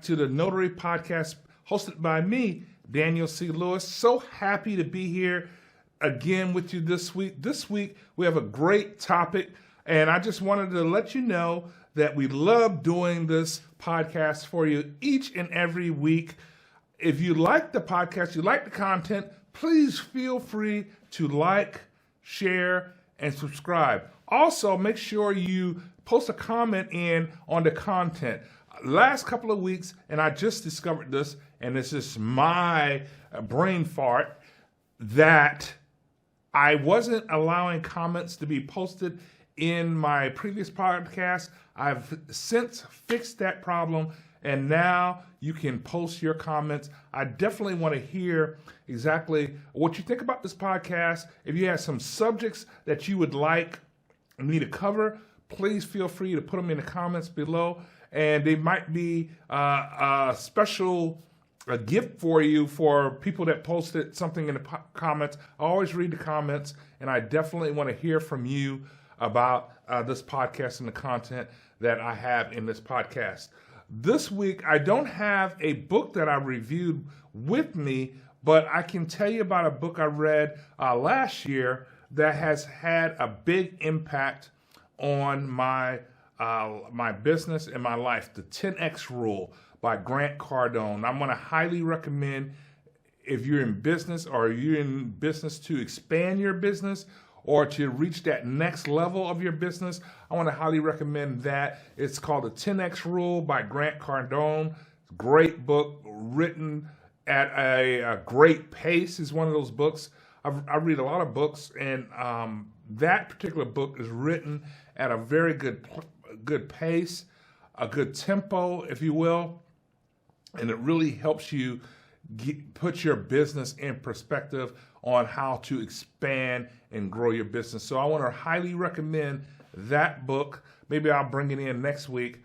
to the Notary Podcast hosted by me, Daniel C. Lewis. So happy to be here again with you this week. This week, we have a great topic, and I just wanted to let you know that we love doing this podcast for you each and every week. If you like the podcast, you like the content, please feel free to like, share, and subscribe. Also, make sure you post a comment in on the content. Last couple of weeks, and I just discovered this, and this is my brain fart, that I wasn't allowing comments to be posted in my previous podcast. I've since fixed that problem, and now you can post your comments. I definitely want to hear exactly what you think about this podcast. If you have some subjects that you would like me to cover, please feel free to put them in the comments below. And they might be a special gift for you for people that posted something in the comments. I always read the comments, and I definitely want to hear from you about this podcast and the content that I have in this podcast. This week, I don't have a book that I reviewed with me, but I can tell you about a book I read last year that has had a big impact on my business and my life, the 10X Rule by Grant Cardone. I'm going to highly recommend, if you're in business or you're in business to expand your business or to reach that next level of your business, I want to highly recommend that. It's called the 10X Rule by Grant Cardone. Great book, written at a great pace. Is one of those books. I read a lot of books, and that particular book is written at a very good pace, a good tempo, if you will, and it really helps you put your business in perspective on how to expand and grow your business. So I want to highly recommend that book. Maybe I'll bring it in next week.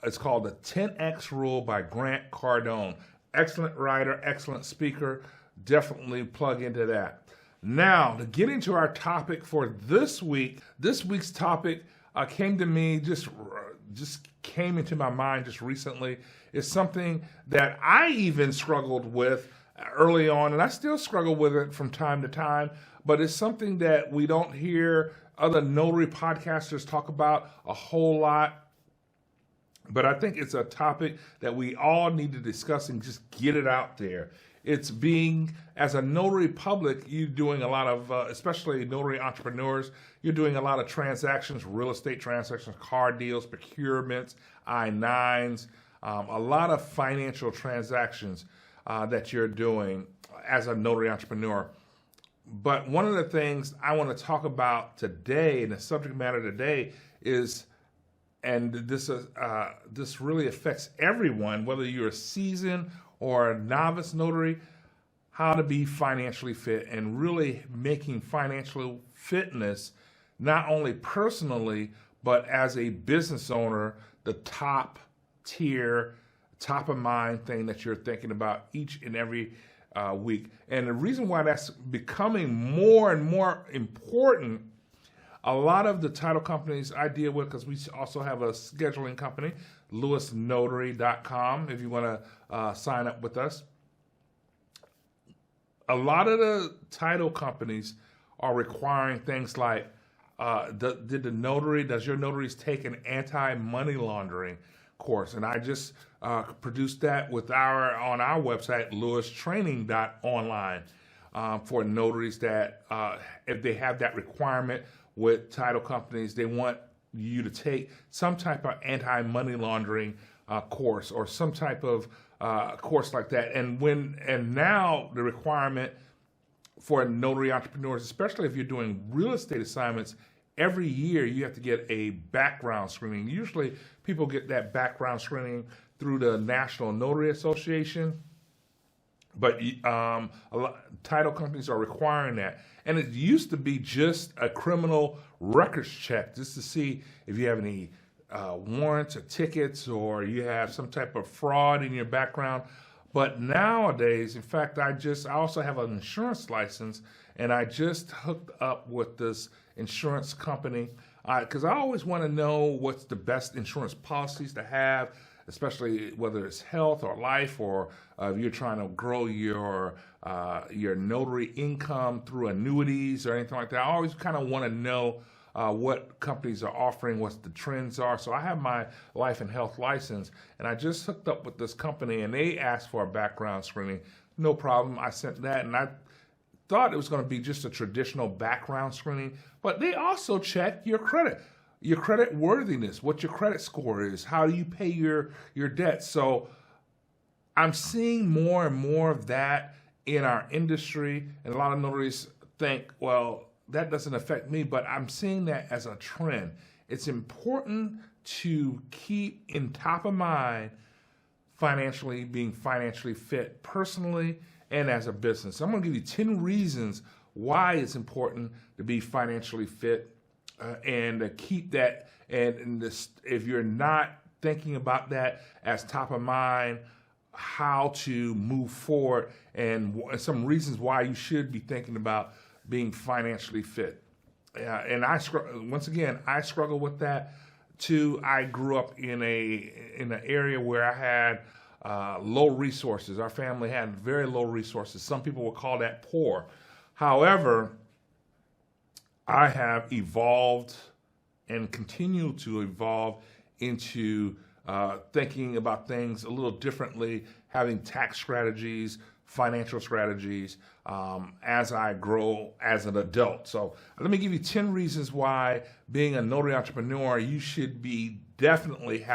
It's called The 10X Rule by Grant Cardone. Excellent writer, excellent speaker. Definitely plug into that. Now, to get into our topic for this week, this week's topic came to me, just came into my mind just recently. It's something that I even struggled with early on, and I still struggle with it from time to time, but it's something that we don't hear other notary podcasters talk about a whole lot. But I think it's a topic that we all need to discuss and just get it out there. It's being, as a notary public, you're doing a lot of, especially notary entrepreneurs, you're doing a lot of transactions, real estate transactions, car deals, procurements, I-9s, a lot of financial transactions that you're doing as a notary entrepreneur. But one of the things I want to talk about today, and the subject matter today is, and this really affects everyone, whether you're a seasoned or a novice notary, how to be financially fit and really making financial fitness, not only personally, but as a business owner, the top tier, top of mind thing that you're thinking about each and every week. And the reason why that's becoming more and more important, a lot of the title companies I deal with, because we also have a scheduling company, lewisnotary.com, if you want to sign up with us. A lot of the title companies are requiring things like, does your notaries take an anti-money laundering course? And I just produced that on our website, lewistraining.online, for notaries that if they have that requirement with title companies, they want you to take some type of anti-money laundering course or some type of course like that. And now the requirement for notary entrepreneurs, especially if you're doing real estate assignments, every year you have to get a background screening. Usually people get that background screening through the National Notary Association, but title companies are requiring that. And it used to be just a criminal records check, just to see if you have any warrants or tickets or you have some type of fraud in your background. But nowadays, in fact, I also have an insurance license, and I just hooked up with this insurance company because I always want to know what's the best insurance policies to have. especially whether it's health or life, or if you're trying to grow your notary income through annuities or anything like that. I always kind of want to know what companies are offering, what the trends are. So I have my life and health license, and I just hooked up with this company, and they asked for a background screening. No problem. I sent that, and I thought it was going to be just a traditional background screening, but they also check your credit worthiness, what your credit score is, how do you pay your debt. So I'm seeing more and more of that in our industry, and a lot of notaries think, well, that doesn't affect me, but I'm seeing that as a trend. It's important to keep in top of mind being financially fit personally and as a business. I'm going to give you 10 reasons why it's important to be financially fit and to keep that. And if you're not thinking about that as top of mind, how to move forward, and some reasons why you should be thinking about being financially fit. And I struggle with that too. I grew up in an area where I had low resources. Our family had very low resources. Some people would call that poor. However, I have evolved and continue to evolve into thinking about things a little differently, having tax strategies, financial strategies as I grow as an adult. So let me give you 10 reasons why being a notary entrepreneur, you should be definitely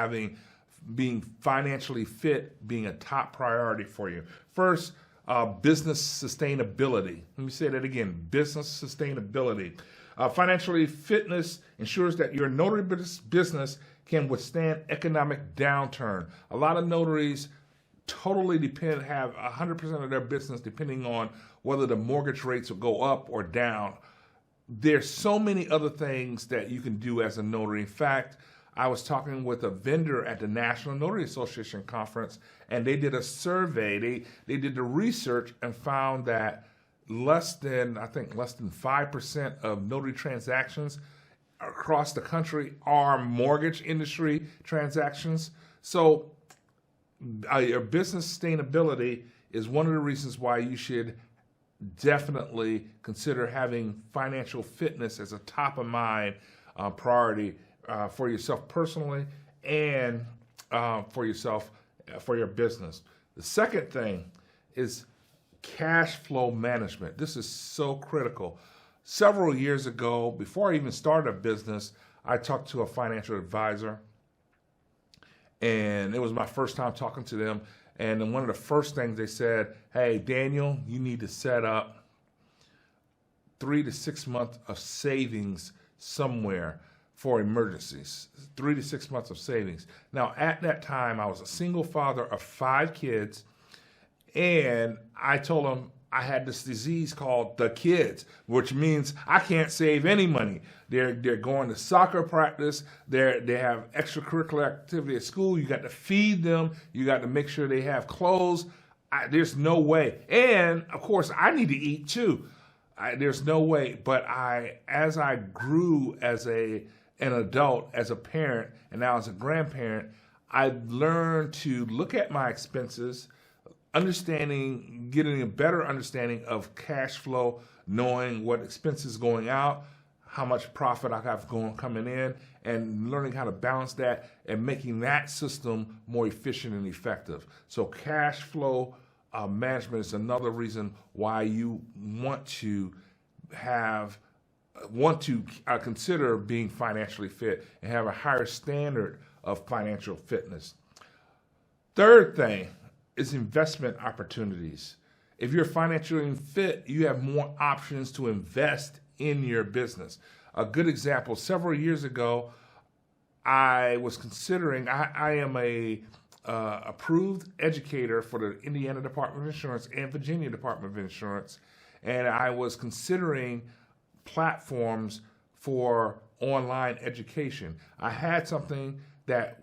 being financially fit, being a top priority for you. First, business sustainability. Let me say that again, business sustainability. Financially fitness ensures that your notary business can withstand economic downturn. A lot of notaries totally have 100% of their business depending on whether the mortgage rates will go up or down. There's so many other things that you can do as a notary. In fact, I was talking with a vendor at the National Notary Association conference, and they did a survey. They did the research and found that less than 5% of notary transactions across the country are mortgage industry transactions. So your business sustainability is one of the reasons why you should definitely consider having financial fitness as a top of mind priority for yourself personally and for your business. The second thing is cash flow management. This is so critical. Several years ago, before I even started a business, I talked to a financial advisor, and it was my first time talking to them. And then one of the first things they said, hey, Daniel, you need to set up 3 to 6 months of savings somewhere for emergencies. 3 to 6 months of savings. Now, at that time, I was a single father of 5 kids, and I told them I had this disease called the kids, which means I can't save any money. They're going to soccer practice. They have extracurricular activity at school. You got to feed them. You got to make sure they have clothes. There's no way. And of course, I need to eat too. There's no way. But as I grew as an adult, as a parent, and now as a grandparent, I learned to look at my expenses, getting a better understanding of cash flow, knowing what expenses going out, how much profit I have coming in, and learning how to balance that and making that system more efficient and effective. So cash flow management is another reason why you want to consider being financially fit and have a higher standard of financial fitness. Third thing is investment opportunities. If you're financially fit, you have more options to invest in your business. A good example, several years ago, I was considering, I am a approved educator for the Indiana Department of Insurance and Virginia Department of Insurance, and I was considering platforms for online education. I had something that,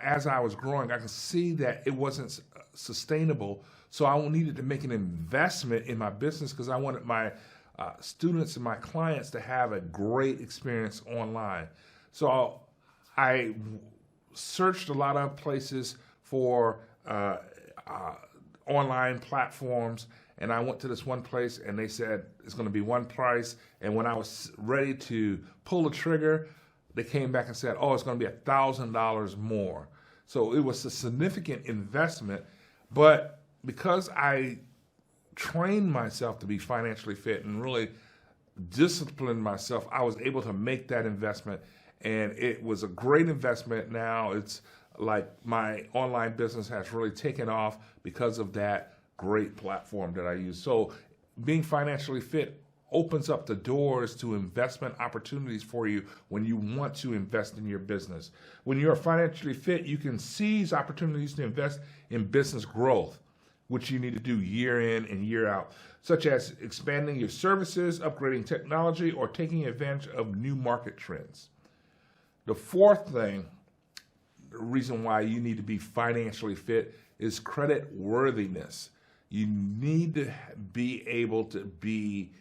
as I was growing, I could see that it wasn't sustainable, so I needed to make an investment in my business because I wanted my students and my clients to have a great experience online. So I searched a lot of places for online platforms, and I went to this one place, and they said it's going to be one price. And when I was ready to pull the trigger, they came back and said, "Oh, it's going to be $1,000 more." So it was a significant investment, but because I trained myself to be financially fit and really disciplined myself, I was able to make that investment, and it was a great investment. Now it's like my online business has really taken off because of that great platform that I use. So being financially fit opens up the doors to investment opportunities for you when you want to invest in your business. When you're financially fit, you can seize opportunities to invest in business growth, which you need to do year in and year out, such as expanding your services, upgrading technology, or taking advantage of new market trends. The fourth thing, the reason why you need to be financially fit, is credit worthiness. You need to be able to be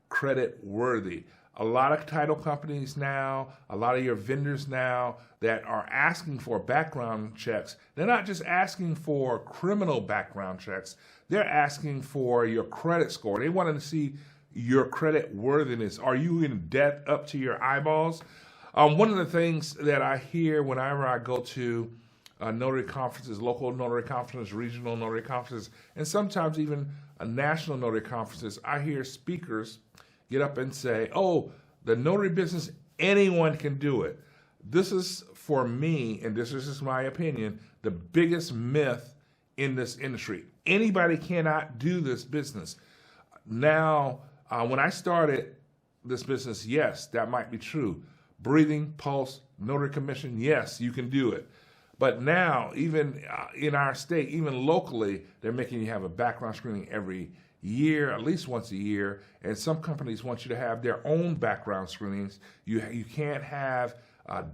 credit worthy. A lot of title companies now, a lot of your vendors now that are asking for background checks, they're not just asking for criminal background checks, they're asking for your credit score. They want to see your credit worthiness. Are you in debt up to your eyeballs? One of the things that I hear whenever I go to notary conferences, local notary conferences, regional notary conferences, and sometimes even national notary conferences, I hear speakers get up and say, "Oh, the notary business, anyone can do it." This is, for me, and this is just my opinion, the biggest myth in this industry. Anybody cannot do this business. Now, when I started this business, yes, that might be true. Breathing, pulse, notary commission, yes, you can do it. But now, even in our state, even locally, they're making you have a background screening every year, at least once a year, and some companies want you to have their own background screenings. You can't have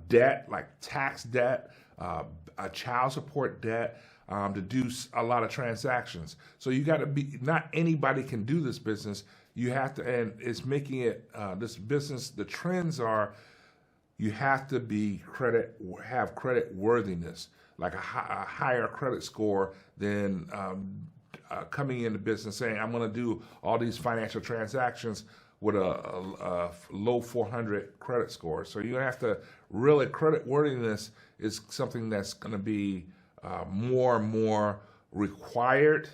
debt, like tax debt, a child support debt, to do a lot of transactions. So you got to be, not anybody can do this business. You have to, and it's making it, this business, the trends are, you have to have credit worthiness, like a higher credit score than coming into business saying, "I'm going to do all these financial transactions with a low 400 credit score." So you have to really, credit worthiness is something that's going to be more and more required,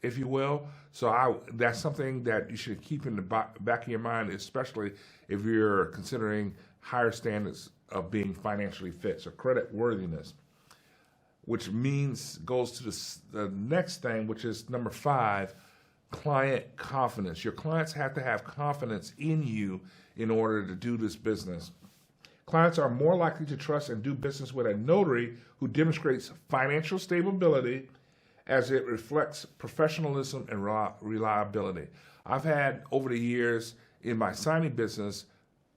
if you will. So that's something that you should keep in the back of your mind, especially if you're considering higher standards of being financially fit. So credit worthiness, which goes to the next thing, which is number 5, client confidence. Your clients have to have confidence in you in order to do this business. Clients are more likely to trust and do business with a notary who demonstrates financial stability as it reflects professionalism and reliability. I've had, over the years in my signing business,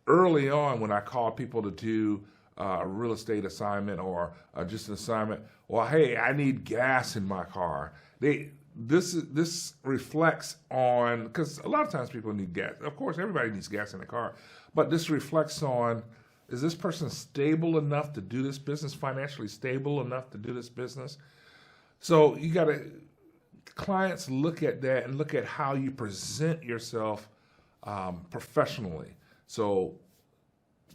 early on when I called people to do a real estate assignment or just an assignment, well, hey, I need gas in my car. This reflects on, because a lot of times people need gas. Of course, everybody needs gas in the car, but this reflects on, is this person stable enough to do this business, financially stable enough to do this business? So you got to, clients look at that and look at how you present yourself professionally. So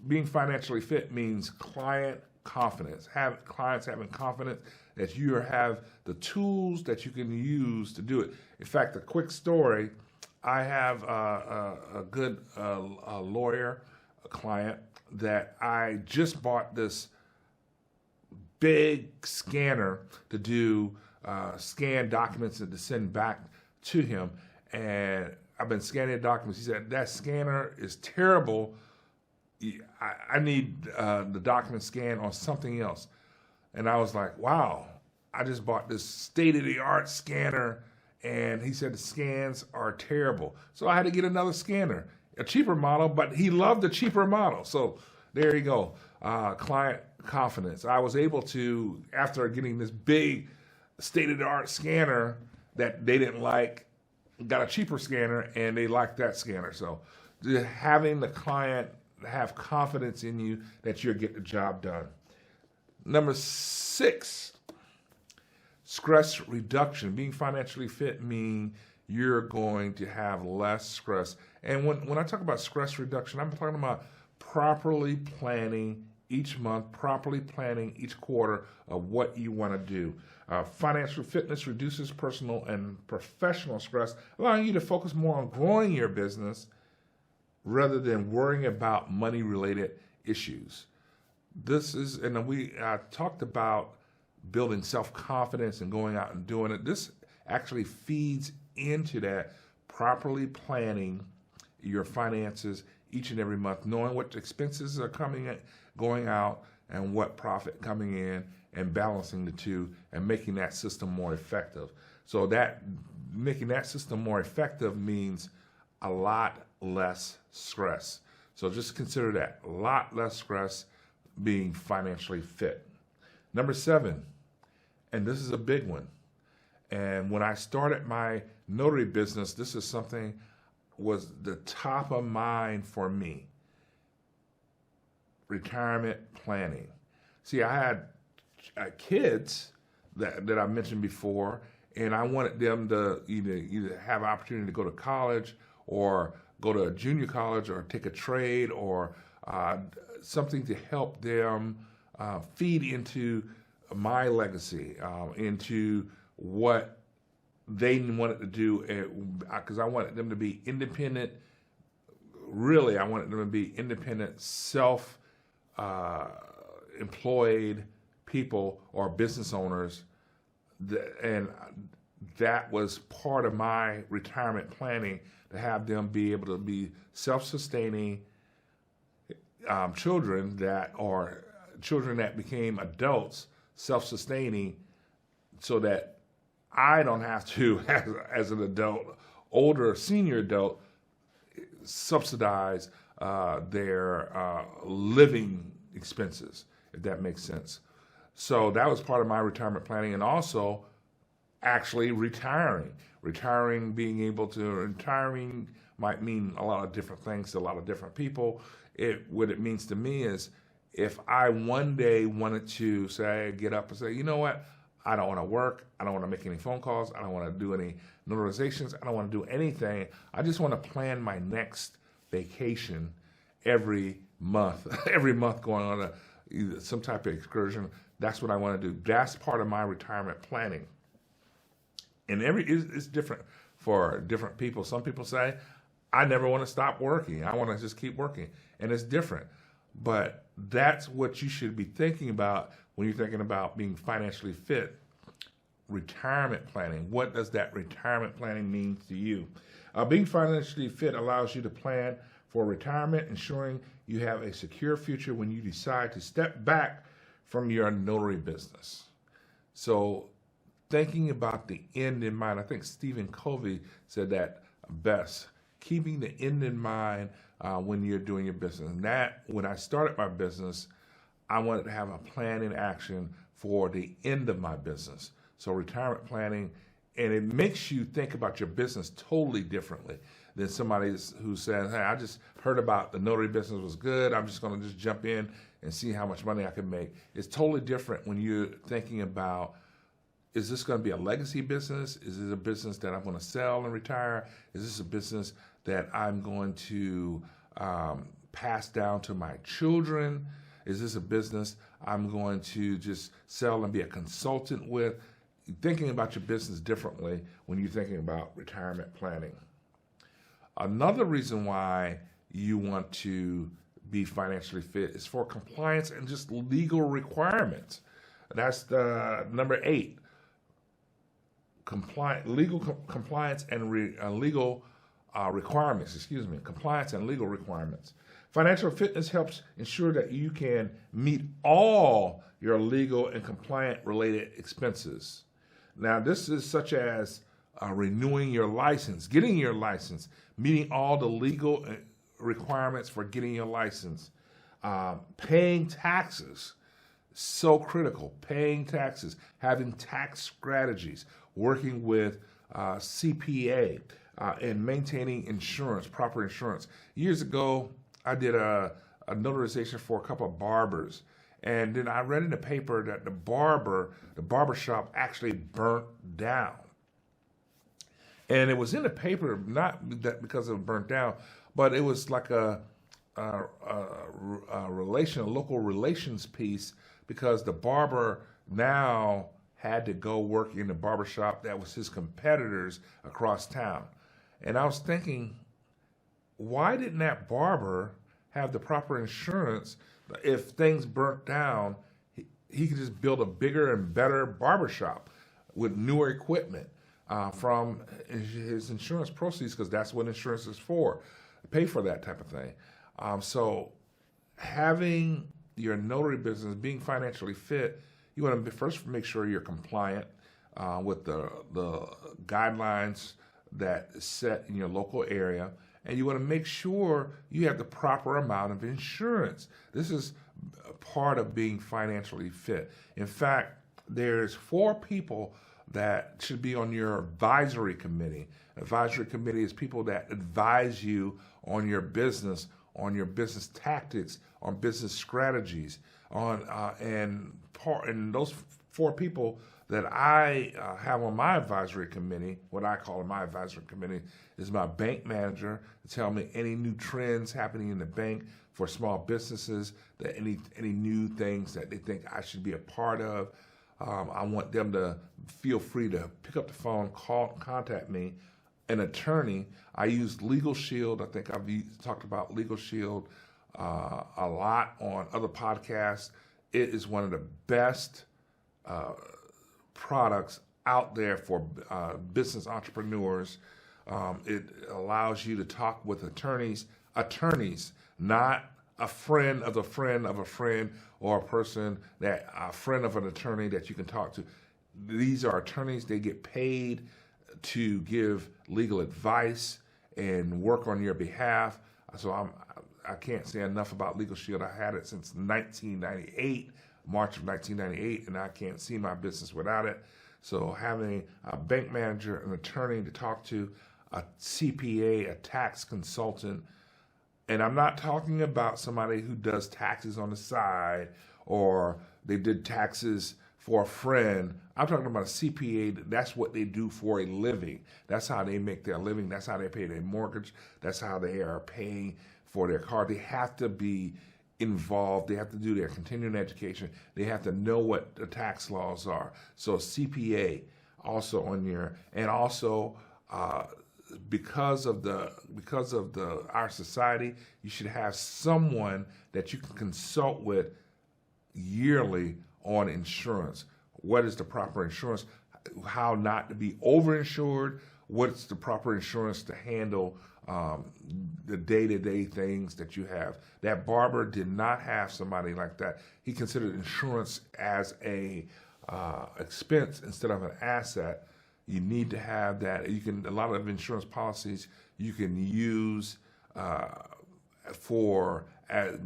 being financially fit means client confidence, clients having confidence that you have the tools that you can use to do it. In fact, a quick story, I have a good lawyer, a client, that I just bought this big scanner to do scan documents and to send back to him. And I've been scanning the documents. He said, "That scanner is terrible. I need the document scanned on something else." And I was like, wow, I just bought this state-of-the-art scanner. And he said the scans are terrible. So I had to get another scanner, a cheaper model, but he loved the cheaper model. So there you go, client confidence. I was able to, after getting this big state-of-the-art scanner that they didn't like, got a cheaper scanner, and they liked that scanner. So having the client have confidence in you that you'll get the job done. Number 6, stress reduction. Being financially fit means you're going to have less stress. And when I talk about stress reduction, I'm talking about properly planning each month, properly planning each quarter of what you want to do. Financial fitness reduces personal and professional stress, allowing you to focus more on growing your business rather than worrying about money-related issues. We talked about building self-confidence and going out and doing it. This actually feeds into that, properly planning your finances each and every month, knowing what expenses are going out and what profit coming in, and balancing the two and making that system more effective. So that making that system more effective means a lot less stress. So just consider that, a lot less stress being financially fit. Number 7, and this is a big one. And when I started my notary business, this is something was the top of mind for me. Retirement planning. See, I had kids that I mentioned before, and I wanted them to either have an opportunity to go to college or go to a junior college or take a trade or something to help them feed into my legacy, into what they wanted to do, because I wanted them to be independent. Really, I wanted them to be independent, self-employed people or business owners, and that was part of my retirement planning, to have them be able to be self-sustaining children that became adults, self-sustaining, so that I don't have to, as an adult, older senior adult, subsidize their living expenses, if that makes sense. So that was part of my retirement planning, and also actually retiring. Retiring might mean a lot of different things to a lot of different people. What it means to me is, if I one day wanted to get up and say, you know what, I don't want to work, I don't want to make any phone calls, I don't want to do any notarizations, I don't want to do anything, I just want to plan my next vacation every month, going on either some type of excursion. That's what I want to do. That's part of my retirement planning. And it's different for different people. Some people say, I never want to stop working, I want to just keep working. And it's different. But that's what you should be thinking about when you're thinking about being financially fit. Retirement planning. What does that retirement planning mean to you? Being financially fit allows you to plan for retirement, ensuring you have a secure future when you decide to step back from your notary business. So thinking about the end in mind, I think Stephen Covey said that best, keeping the end in mind when you're doing your business. And that, when I started my business, I wanted to have a plan in action for the end of my business. So retirement planning, and it makes you think about your business totally differently than somebody who says, hey, I just heard about the notary business was good, I'm just going to just jump in and see how much money I can make. It's totally different when you're thinking about, is this going to be a legacy business? Is it a business that I'm going to sell and retire? Is this a business that I'm going to pass down to my children? Is this a business I'm going to just sell and be a consultant with? Thinking about your business differently when you're thinking about retirement planning. Another reason why you want to be financially fit is for compliance and just legal requirements. That's the number 8. Compliance and legal requirements. Compliance and legal requirements. Financial fitness helps ensure that you can meet all your legal and compliant related expenses. Now, this is such as renewing your license, getting your license, meeting all the legal requirements for getting your license, paying taxes, so critical, paying taxes, having tax strategies, working with CPA, and maintaining insurance, proper insurance. Years ago, I did a notarization for a couple of barbers, And then I read in the paper that the barber shop actually burnt down. And it was in the paper, not that because it was burnt down, but it was like a local relations piece, because the barber now had to go work in the barbershop that was his competitors across town. And I was thinking, why didn't that barber have the proper insurance? If things burnt down, he could just build a bigger and better barbershop with newer equipment from his insurance proceeds, because that's what insurance is for, pay for that type of thing. So having your notary business, being financially fit, you want to first make sure you're compliant with the guidelines that is set in your local area, and you want to make sure you have the proper amount of insurance. This is part of being financially fit. In fact, there's 4 people that should be on your advisory committee. Advisory committee is people that advise you on your business tactics, on business strategies, and those 4 people that I have on my advisory committee, what I call my advisory committee, is my bank manager to tell me any new trends happening in the bank for small businesses, that any new things that they think I should be a part of. I want them to feel free to pick up the phone, contact me. An attorney, I use Legal Shield. I think I've talked about Legal Shield a lot on other podcasts. It is one of the best products out there for business entrepreneurs. It allows you to talk with attorneys, not a friend of a friend of a friend, or a friend of an attorney that you can talk to. These are attorneys. They get paid to give legal advice and work on your behalf. So I can't say enough about Legal Shield. I had it since 1998, March of 1998, and I can't see my business without it. So having a bank manager, an attorney to talk to, a CPA, a tax consultant, and I'm not talking about somebody who does taxes on the side or they did taxes for a friend. I'm talking about a CPA. That's what they do for a living. That's how they make their living. That's how they pay their mortgage. That's how they are paying for their car. They have to be involved. They have to do their continuing education. They have to know what the tax laws are. So CPA also on your, and also because of our society, you should have someone that you can consult with yearly on insurance. What is the proper insurance? How not to be overinsured? What's the proper insurance to handle the day-to-day things that you have? That barber did not have somebody like that. He considered insurance as a expense instead of an asset. You need to have that. A lot of insurance policies you can use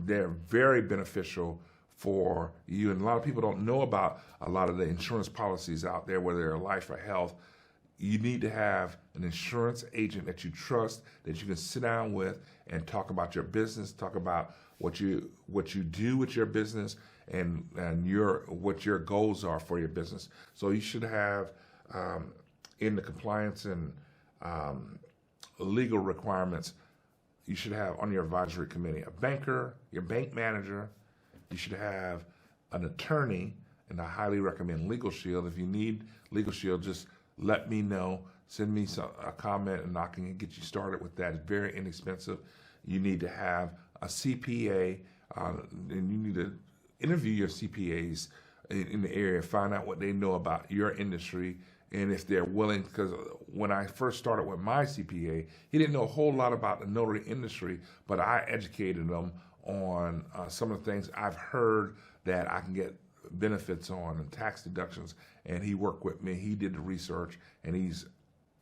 they're very beneficial for you. And a lot of people don't know about a lot of the insurance policies out there, whether they're life or health. You need to have an insurance agent that you trust, that you can sit down with and talk about your business, talk about what you do with your business, and what your goals are for your business. So you should have in the compliance and legal requirements, you should have on your advisory committee a banker, your bank manager. You should have an attorney, and I highly recommend Legal Shield. If you need Legal Shield, just let me know. Send me a comment, and I can get you started with that. It's very inexpensive. You need to have a CPA, and you need to interview your CPAs in the area, find out what they know about your industry, and if they're willing, because when I first started with my CPA, he didn't know a whole lot about the notary industry, but I educated him on some of the things I've heard that I can get benefits on and tax deductions, and he worked with me. He did the research, and he's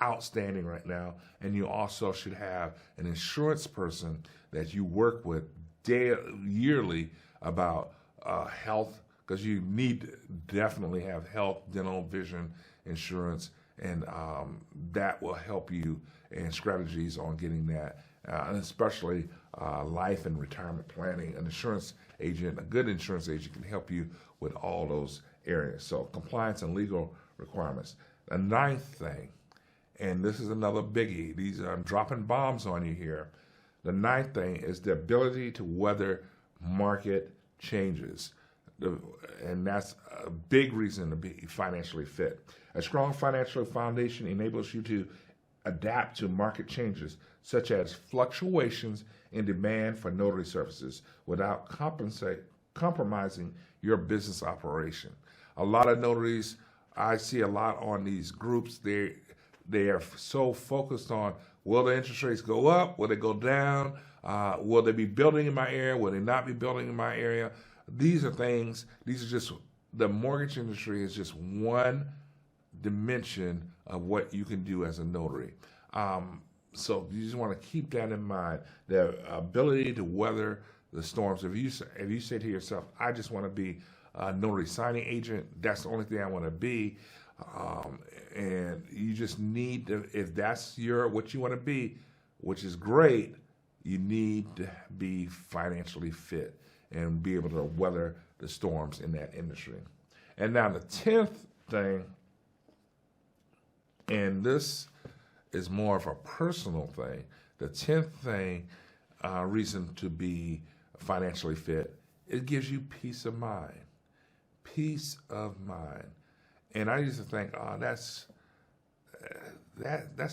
outstanding right now. And you also should have an insurance person that you work with yearly about health, because you need to definitely have health, dental, vision insurance, and that will help you in strategies on getting that, and especially life and retirement planning. An insurance agent, a good insurance agent, can help you with all those areas. So compliance and legal requirements. The ninth thing, and this is another biggie, I'm dropping bombs on you here. The ninth thing is the ability to weather market changes. And that's a big reason to be financially fit. A strong financial foundation enables you to adapt to market changes, such as fluctuations in demand for notary services, without compromising your business operation. A lot of notaries, I see a lot on these groups, they are so focused on, will the interest rates go up? Will they go down? Will they be building in my area? Will they not be building in my area? These are just, the mortgage industry is just one dimension of what you can do as a notary. So you just want to keep that in mind, the ability to weather the storms. If you say to yourself, I just want to be a notary signing agent, that's the only thing I want to be, and you just need to, if that's what you want to be, which is great, you need to be financially fit and be able to weather the storms in that industry. And now the 10th thing, and this is more of a personal thing, the 10th thing, reason to be financially fit, it gives you peace of mind. Peace of mind. And I used to think, that's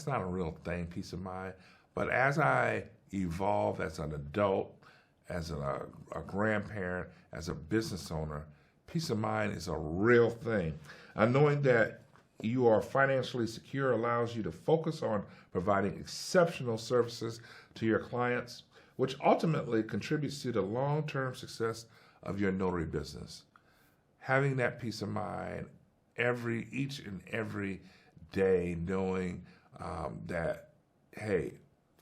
not a real thing, peace of mind. But as I evolve as an adult, as a grandparent, as a business owner, peace of mind is a real thing. Knowing that you are financially secure allows you to focus on providing exceptional services to your clients, which ultimately contributes to the long-term success of your notary business. Having that peace of mind each and every day, knowing that, hey,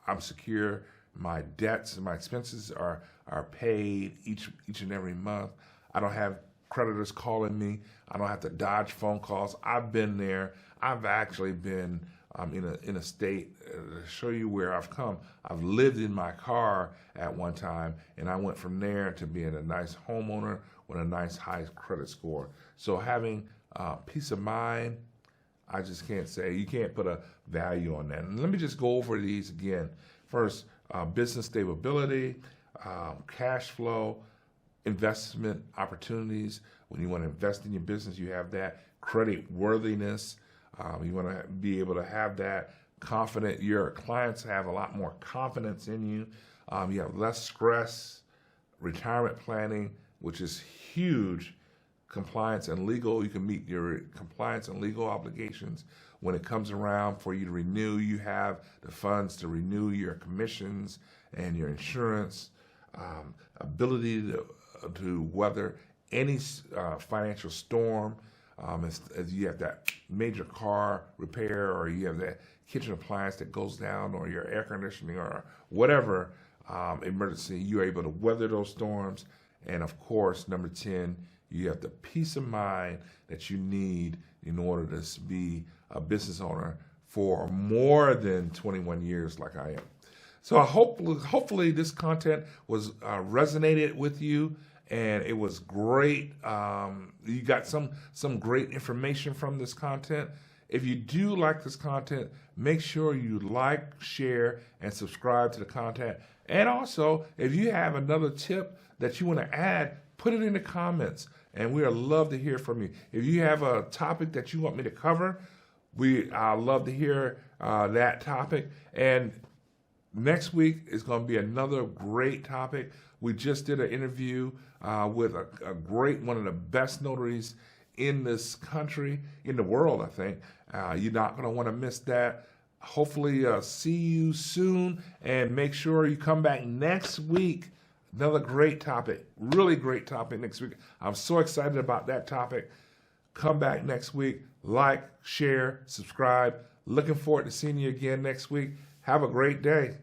I'm secure, my debts and my expenses are paid each and every month. I don't have creditors calling me. I don't have to dodge phone calls. I've been there. I've actually been in a state, to show you where I've come. I've lived in my car at one time, and I went from there to being a nice homeowner with a nice high credit score. So having peace of mind, I just can't say, you can't put a value on that. And let me just go over these again. First, business stability, cash flow, investment opportunities. When you want to invest in your business, you have that. Credit worthiness, you want to be able to have that. Confident, your clients have a lot more confidence in you. You have less stress. Retirement planning, which is huge. Compliance and legal, you can meet your compliance and legal obligations. When it comes around for you to renew, you have the funds to renew your commissions and your insurance. Ability to weather any financial storm. If you have that major car repair, or you have that kitchen appliance that goes down, or your air conditioning, or whatever emergency, you're able to weather those storms. And of course, number 10, you have the peace of mind that you need in order to be a business owner for more than 21 years like I am. So hopefully this content was resonated with you, and it was great. You got some great information from this content. If you do like this content, make sure you like, share, and subscribe to the content. And also, if you have another tip that you want to add, put it in the comments, and we would love to hear from you. If you have a topic that you want me to cover, I'd love to hear that topic. And next week is going to be another great topic. We just did an interview with a great, one of the best notaries in this country, in the world, I think. You're not going to want to miss that. Hopefully see you soon, and make sure you come back next week. Another great topic, really great topic next week. I'm so excited about that topic. Come back next week, like, share, subscribe. Looking forward to seeing you again next week. Have a great day.